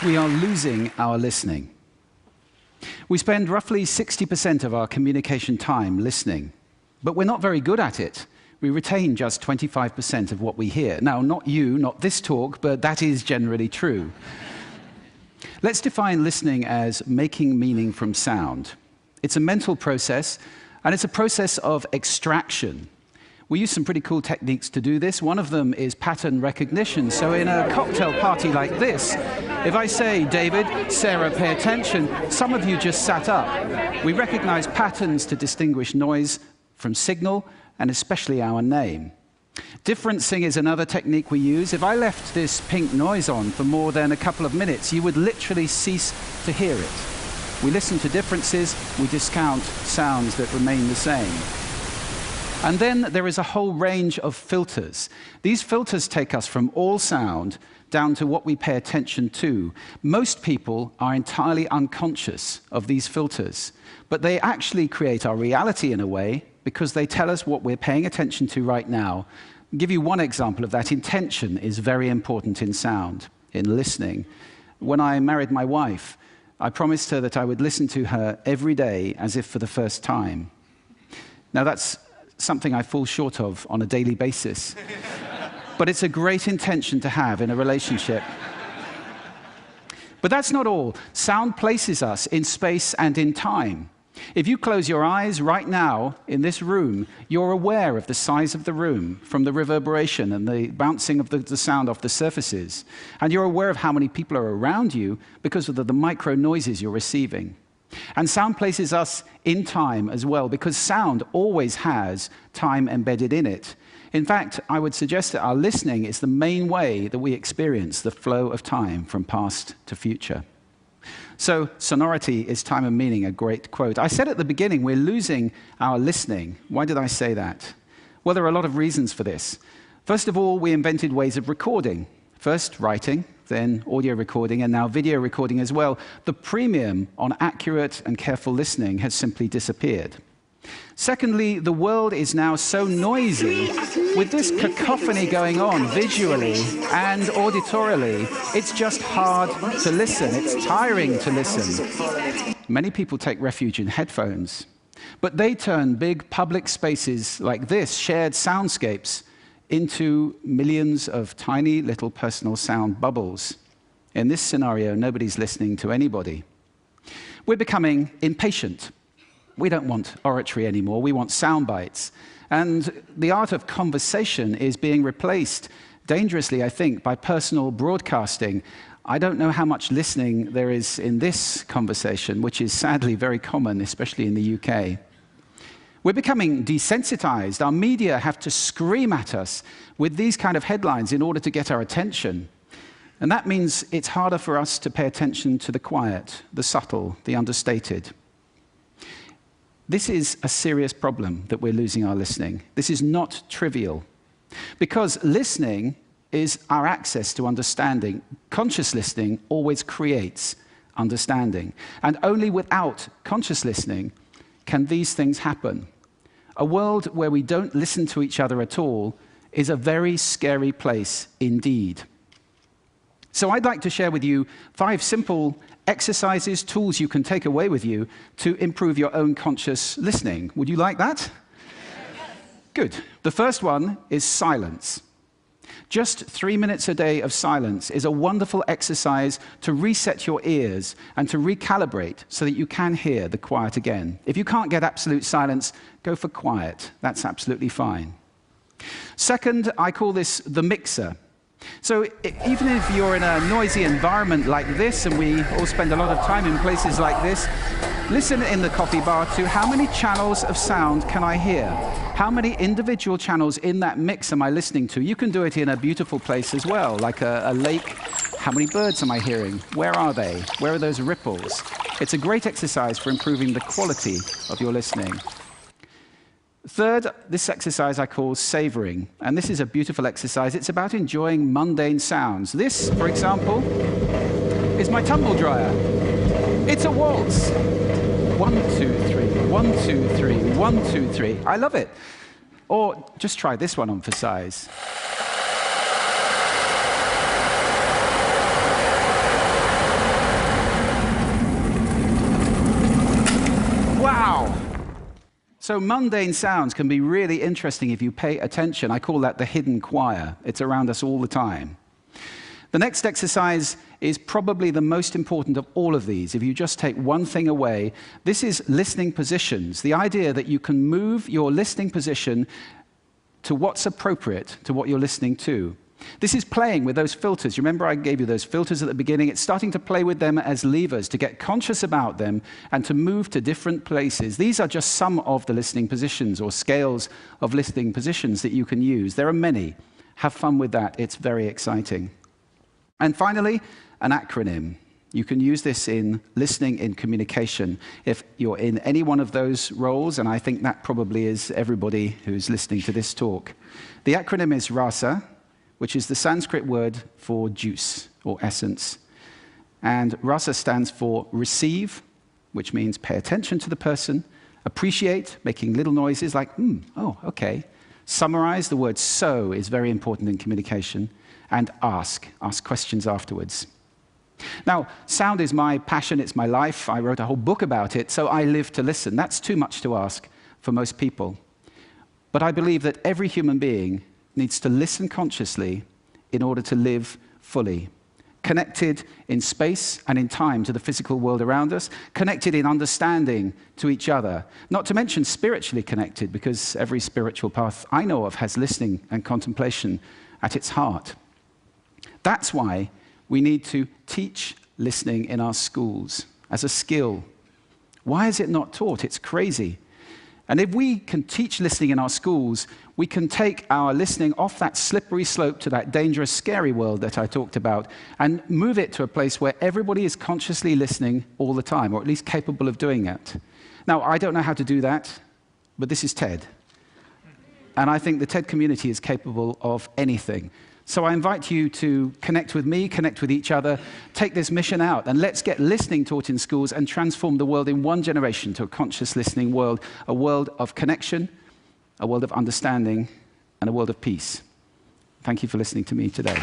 We are losing our listening. We spend roughly 60% of our communication time listening, but we're not very good at it. We retain just 25% of what we hear. Now, not you, not this talk, but that is generally true. Let's define listening as making meaning from sound. It's a mental process, and it's a process of extraction. We use some pretty cool techniques to do this. One of them is pattern recognition. So in a cocktail party like this, if I say, David, Sarah, pay attention, some of you just sat up. We recognize patterns to distinguish noise from signal, and especially our name. Differencing is another technique we use. If I left this pink noise on for more than a couple of minutes, you would literally cease to hear it. We listen to differences, we discount sounds that remain the same. And then there is a whole range of filters. These filters take us from all sound down to what we pay attention to. Most people are entirely unconscious of these filters, but they actually create our reality in a way because they tell us what we're paying attention to right now. I'll give you one example of that. Intention is very important in sound, in listening. When I married my wife, I promised her that I would listen to her every day as if for the first time. Now that's something I fall short of on a daily basis. But it's a great intention to have in a relationship. But that's not all. Sound places us in space and in time. If you close your eyes right now in this room, you're aware of the size of the room from the reverberation and the bouncing of the sound off the surfaces. And you're aware of how many people are around you because of the micro noises you're receiving. And sound places us in time as well, because sound always has time embedded in it. In fact, I would suggest that our listening is the main way that we experience the flow of time from past to future. So, sonority is time and meaning, a great quote. I said at the beginning, we're losing our listening. Why did I say that? Well, there are a lot of reasons for this. First of all, we invented ways of recording. First, writing, then audio recording, and now video recording as well. The premium on accurate and careful listening has simply disappeared. Secondly, the world is now so noisy, with this cacophony going on visually and auditorily, it's just hard to listen. It's tiring to listen. Many people take refuge in headphones, but they turn big public spaces like this, shared soundscapes, into millions of tiny little personal sound bubbles. In this scenario, nobody's listening to anybody. We're becoming impatient. We don't want oratory anymore, we want sound bites. And the art of conversation is being replaced, dangerously, I think, by personal broadcasting. I don't know how much listening there is in this conversation, which is sadly very common, especially in the UK. We're becoming desensitized. Our media have to scream at us with these kind of headlines in order to get our attention. And that means it's harder for us to pay attention to the quiet, the subtle, the understated. This is a serious problem that we're losing our listening. This is not trivial. Because listening is our access to understanding. Conscious listening always creates understanding. And only without conscious listening can these things happen. A world where we don't listen to each other at all is a very scary place indeed. So I'd like to share with you 5 simple exercises, tools you can take away with you to improve your own conscious listening. Would you like that? Good. The first one is silence. Just 3 minutes a day of silence is a wonderful exercise to reset your ears and to recalibrate so that you can hear the quiet again. If you can't get absolute silence, go for quiet. That's absolutely fine. Second, I call this the mixer. So even if you're in a noisy environment like this, and we all spend a lot of time in places like this, listen in the coffee bar to how many channels of sound can I hear? How many individual channels in that mix am I listening to? You can do it in a beautiful place as well, like a lake. How many birds am I hearing? Where are they? Where are those ripples? It's a great exercise for improving the quality of your listening. Third, this exercise I call savoring, and this is a beautiful exercise. It's about enjoying mundane sounds. This, for example, is my tumble dryer. It's a waltz. 1, 2, 3, 1, 2, 3, 1, 2, 3. I love it. Or just try this one on for size. So mundane sounds can be really interesting if you pay attention. I call that the hidden choir. It's around us all the time. The next exercise is probably the most important of all of these. If you just take one thing away, this is listening positions. The idea that you can move your listening position to what's appropriate to what you're listening to. This is playing with those filters. You remember I gave you those filters at the beginning? It's starting to play with them as levers, to get conscious about them and to move to different places. These are just some of the listening positions or scales of listening positions that you can use. There are many. Have fun with that. It's very exciting. And finally, an acronym. You can use this in listening, in communication. If you're in any one of those roles, and I think that probably is everybody who's listening to this talk. The acronym is RASA, which is the Sanskrit word for juice or essence. And rasa stands for receive, which means pay attention to the person, appreciate, making little noises like, oh, okay. Summarize, the word so is very important in communication, and ask questions afterwards. Now, sound is my passion, it's my life. I wrote a whole book about it, so I live to listen. That's too much to ask for most people. But I believe that every human being needs to listen consciously in order to live fully, connected in space and in time to the physical world around us, connected in understanding to each other, not to mention spiritually connected, because every spiritual path I know of has listening and contemplation at its heart. That's why we need to teach listening in our schools as a skill. Why is it not taught? It's crazy. And if we can teach listening in our schools, we can take our listening off that slippery slope to that dangerous, scary world that I talked about and move it to a place where everybody is consciously listening all the time, or at least capable of doing it. Now, I don't know how to do that, but this is TED. And I think the TED community is capable of anything. So I invite you to connect with me, connect with each other, take this mission out, and let's get listening taught in schools and transform the world in one generation to a conscious listening world, a world of connection, a world of understanding, and a world of peace. Thank you for listening to me today.